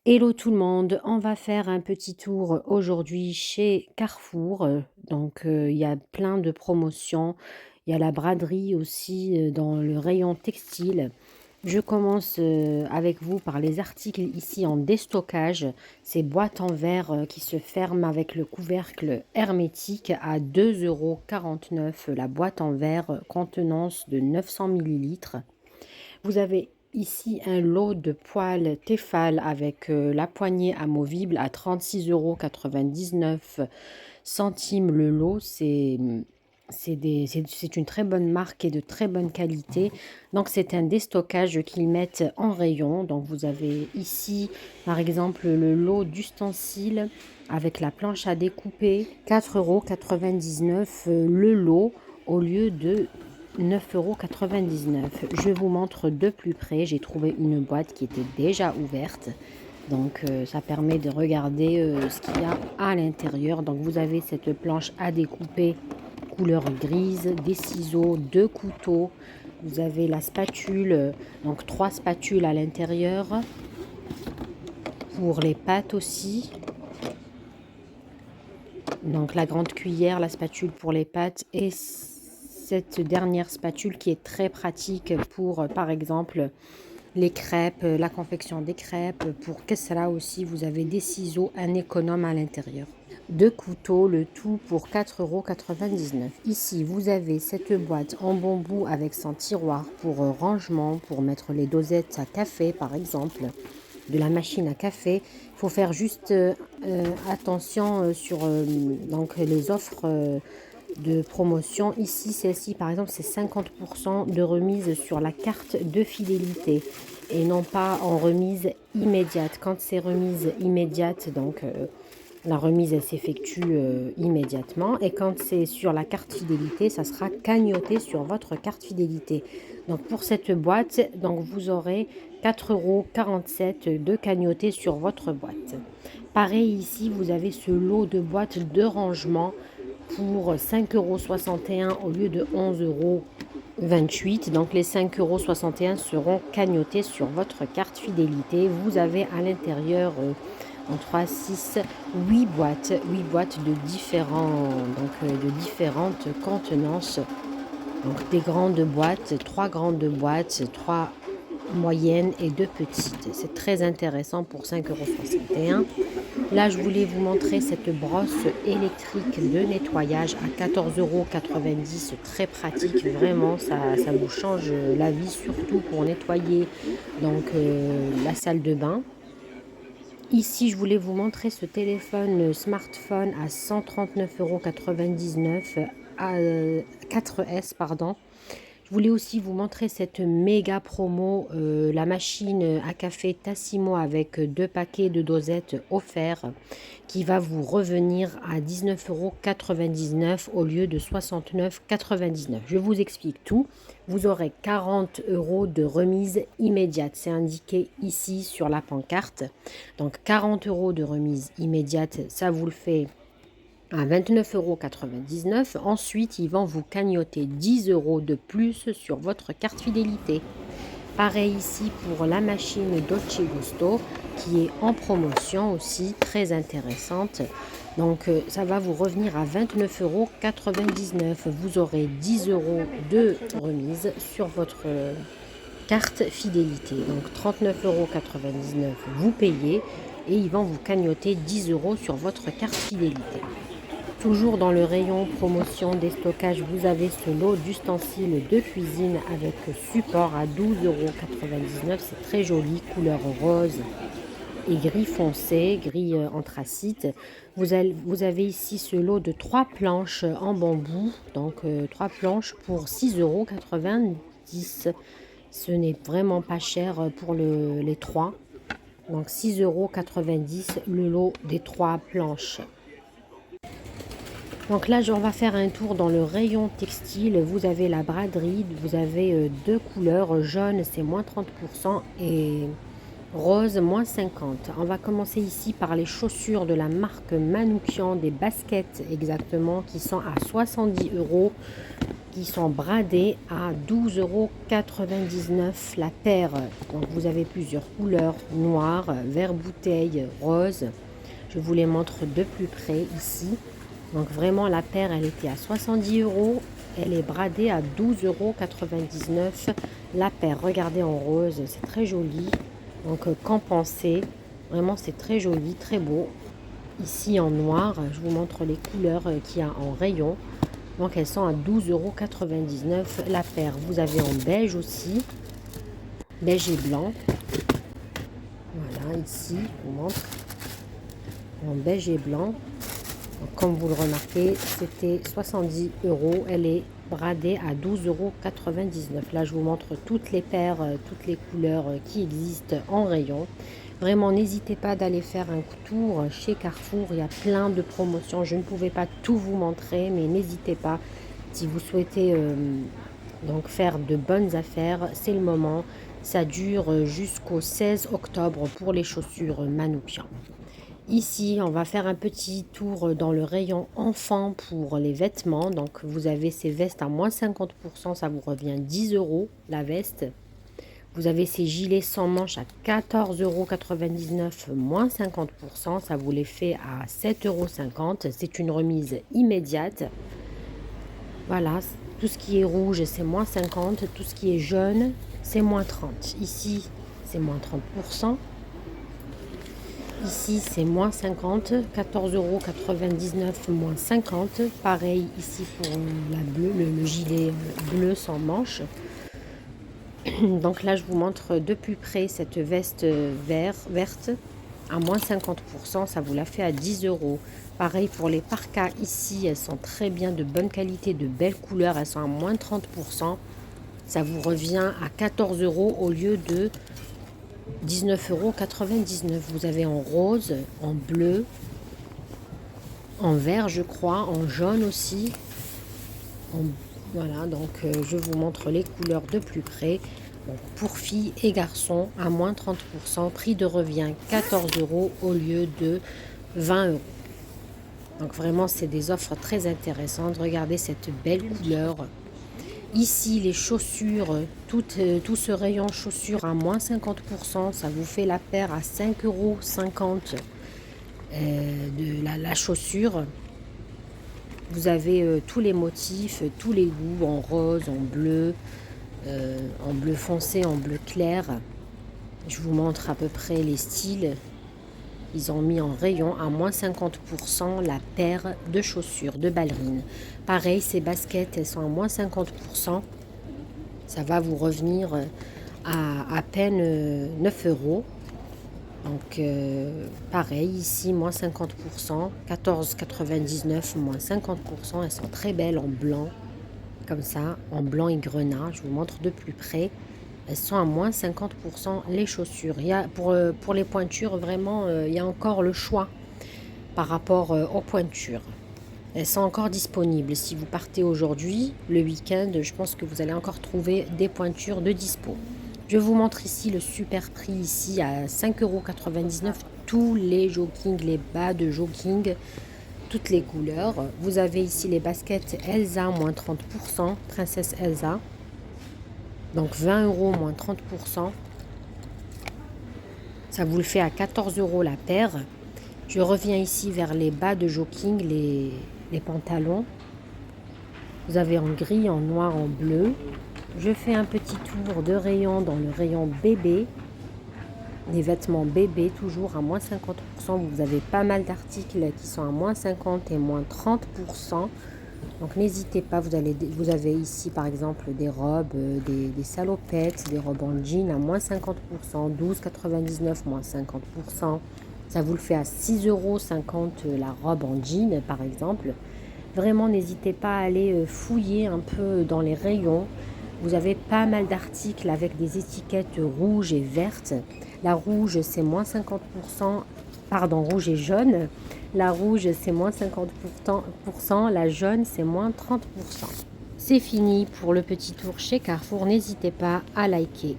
Hello tout le monde, on va faire un petit tour aujourd'hui chez Carrefour. Il y a plein de promotions. Il y a la braderie aussi dans le rayon textile. Je commence avec vous par les articles ici en déstockage. Ces boîtes en verre qui se ferment avec le couvercle hermétique à 2,49 € la boîte en verre contenance de 900 millilitres. Vous avez ici un lot de poêles Tefal avec la poignée amovible à 36,99 € le lot. C'est une très bonne marque et de très bonne qualité. Donc c'est un déstockage qu'ils mettent en rayon. Donc vous avez ici par exemple le lot d'ustensiles avec la planche à découper, 4,99 € le lot au lieu de 9,99 €. Je vous montre de plus près. J'ai trouvé une boîte qui était déjà ouverte. Ça permet de regarder ce qu'il y a à l'intérieur. Donc vous avez cette planche à découper couleur grise, des ciseaux, deux couteaux. Vous avez la spatule, donc 3 spatules à l'intérieur. Pour les pâtes aussi. Donc la grande cuillère, la spatule pour les pâtes et cette dernière spatule qui est très pratique pour par exemple les crêpes, la confection des crêpes. Pour Kessra aussi, vous avez des ciseaux, un économe à l'intérieur. Deux couteaux, le tout pour 4,99 €. Ici, vous avez cette boîte en bambou avec son tiroir pour rangement, pour mettre les dosettes à café par exemple, de la machine à café. Il faut faire juste attention sur donc les offres de promotion. Ici, celle-ci par exemple, c'est 50% de remise sur la carte de fidélité et non pas en remise immédiate. Quand c'est remise immédiate, la remise elle s'effectue immédiatement, et quand c'est sur la carte fidélité, ça sera cagnoté sur votre carte fidélité. Donc pour cette boîte, donc vous aurez 4,47 € de cagnoté sur votre boîte. Pareil ici, vous avez ce lot de boîtes de rangement pour 5,61 € au lieu de 11,28 €. Donc les 5,61 € seront cagnotés sur votre carte fidélité. Vous avez à l'intérieur en 3, 6, 8 boîtes, de différentes contenances. Donc des grandes boîtes, 3 grandes boîtes, 3 moyennes et 2 petites. C'est très intéressant pour 5,61 €. Là, je voulais vous montrer cette brosse électrique de nettoyage à 14,90 €. Très pratique, vraiment, ça vous change la vie, surtout pour nettoyer la salle de bain. Ici, je voulais vous montrer ce téléphone smartphone à 139,99 € à 4S, pardon. Je voulais aussi vous montrer cette méga promo, la machine à café Tassimo avec 2 paquets de dosettes offerts qui va vous revenir à 19,99 € au lieu de 69,99 €. Je vous explique tout. Vous aurez 40 € de remise immédiate. C'est indiqué ici sur la pancarte. Donc 40 € de remise immédiate, ça vous le fait à 29,99 €. Ensuite, ils vont vous cagnoter 10 € de plus sur votre carte fidélité. Pareil ici pour la machine Dolce Gusto qui est en promotion aussi, très intéressante. Ça va vous revenir à 29,99 €. Vous aurez 10 € de remise sur votre carte fidélité. Donc 39,99 € vous payez et ils vont vous cagnoter 10 € sur votre carte fidélité. Toujours dans le rayon promotion des stockages, vous avez ce lot d'ustensiles de cuisine avec support à 12,99 €. C'est très joli, couleur rose et gris foncé, gris anthracite. Vous avez ici ce lot de 3 planches en bambou, 3 planches pour 6,90 €. Ce n'est vraiment pas cher pour les 3. Donc 6,90 € le lot des 3 planches. Donc là, on va faire un tour dans le rayon textile. Vous avez la braderie, vous avez deux couleurs. Jaune, c'est moins 30% et Rose, moins 50. On va commencer ici par les chaussures de la marque Manoukian, des baskets exactement, qui sont à 70 euros, qui sont bradées à 12,99 € la paire. Donc vous avez plusieurs couleurs, noir, vert bouteille, rose. Je vous les montre de plus près ici. Donc vraiment la paire, elle était à 70 euros. Elle est bradée à 12,99 € la paire. Regardez en rose, c'est très joli. Donc qu'en pensez? Vraiment c'est très joli, très beau. Ici en noir, je vous montre les couleurs qu'il y a en rayon. Donc elles sont à 12,99 € la paire. Vous avez en beige aussi, beige et blanc. Voilà, ici, je vous montre en beige et blanc. Donc, comme vous le remarquez, c'était 70 euros. Elle est bradée à 12,99 €. Là, je vous montre toutes les paires, toutes les couleurs qui existent en rayon. Vraiment, n'hésitez pas d'aller faire un tour chez Carrefour. Il y a plein de promotions. Je ne pouvais pas tout vous montrer, mais n'hésitez pas. Si vous souhaitez donc faire de bonnes affaires, c'est le moment. Ça dure jusqu'au 16 octobre pour les chaussures Manoukian. Ici, on va faire un petit tour dans le rayon enfant pour les vêtements. Donc, vous avez ces vestes à moins 50%, ça vous revient 10 euros la veste. Vous avez ces gilets sans manches à 14,99 €, moins 50%, ça vous les fait à 7,50 €. C'est une remise immédiate. Voilà, tout ce qui est rouge, c'est moins 50. Tout ce qui est jaune, c'est moins 30. Ici, c'est moins 30%. Ici, c'est moins 50, 14,99 € moins 50. Pareil ici pour la bleue, le gilet bleu sans manche. Donc là, je vous montre de plus près cette veste verte à moins 50%. Ça vous la fait à 10 euros. Pareil pour les parkas ici, elles sont très bien, de bonne qualité, de belles couleurs. Elles sont à moins 30%. Ça vous revient à 14 euros au lieu de 19,99 €. Vous avez en rose, en bleu, en vert je crois, en jaune aussi. Voilà, donc je vous montre les couleurs de plus près. Donc, pour filles et garçons à moins 30%, prix de revient 14 euros au lieu de 20 euros. Donc vraiment c'est des offres très intéressantes. Regardez cette belle couleur. Ici, les chaussures, tout ce rayon chaussures à moins 50%, ça vous fait la paire à 5,50 € de la chaussure. Vous avez tous les motifs, tous les goûts, en rose, en bleu foncé, en bleu clair. Je vous montre à peu près les styles. Ils ont mis en rayon à moins 50% la paire de chaussures, de ballerines. Pareil, ces baskets, elles sont à moins 50%. Ça va vous revenir à peine 9 euros. Donc, pareil, ici, moins 50%, 14,99, moins 50%. Elles sont très belles en blanc, comme ça, en blanc et grenat. Je vous montre de plus près. Elles sont à moins 50% les chaussures. Il y a, pour les pointures, vraiment, il y a encore le choix par rapport aux pointures. Elles sont encore disponibles. Si vous partez aujourd'hui, le week-end, je pense que vous allez encore trouver des pointures de dispo. Je vous montre ici le super prix ici à 5,99 €. Tous les joggings, les bas de jogging, toutes les couleurs. Vous avez ici les baskets Elsa, moins 30%, Princesse Elsa. Donc 20 euros moins 30%. Ça vous le fait à 14 euros la paire. Je reviens ici vers les bas de jogging, les pantalons. Vous avez en gris, en noir, en bleu. Je fais un petit tour de rayon dans le rayon bébé. Des vêtements bébés, toujours à moins 50%. Vous avez pas mal d'articles qui sont à moins 50 et moins 30%. Donc n'hésitez pas, vous avez ici par exemple des robes, des salopettes, des robes en jean à moins 50%, 12,99 moins 50%. Ça vous le fait à 6,50 € la robe en jean par exemple. Vraiment n'hésitez pas à aller fouiller un peu dans les rayons. Vous avez pas mal d'articles avec des étiquettes rouges et vertes. La rouge c'est moins 50%, pardon, rouge et jaune. La rouge, c'est moins 50%, la jaune, c'est moins 30%. C'est fini pour le petit tour chez Carrefour. N'hésitez pas à liker.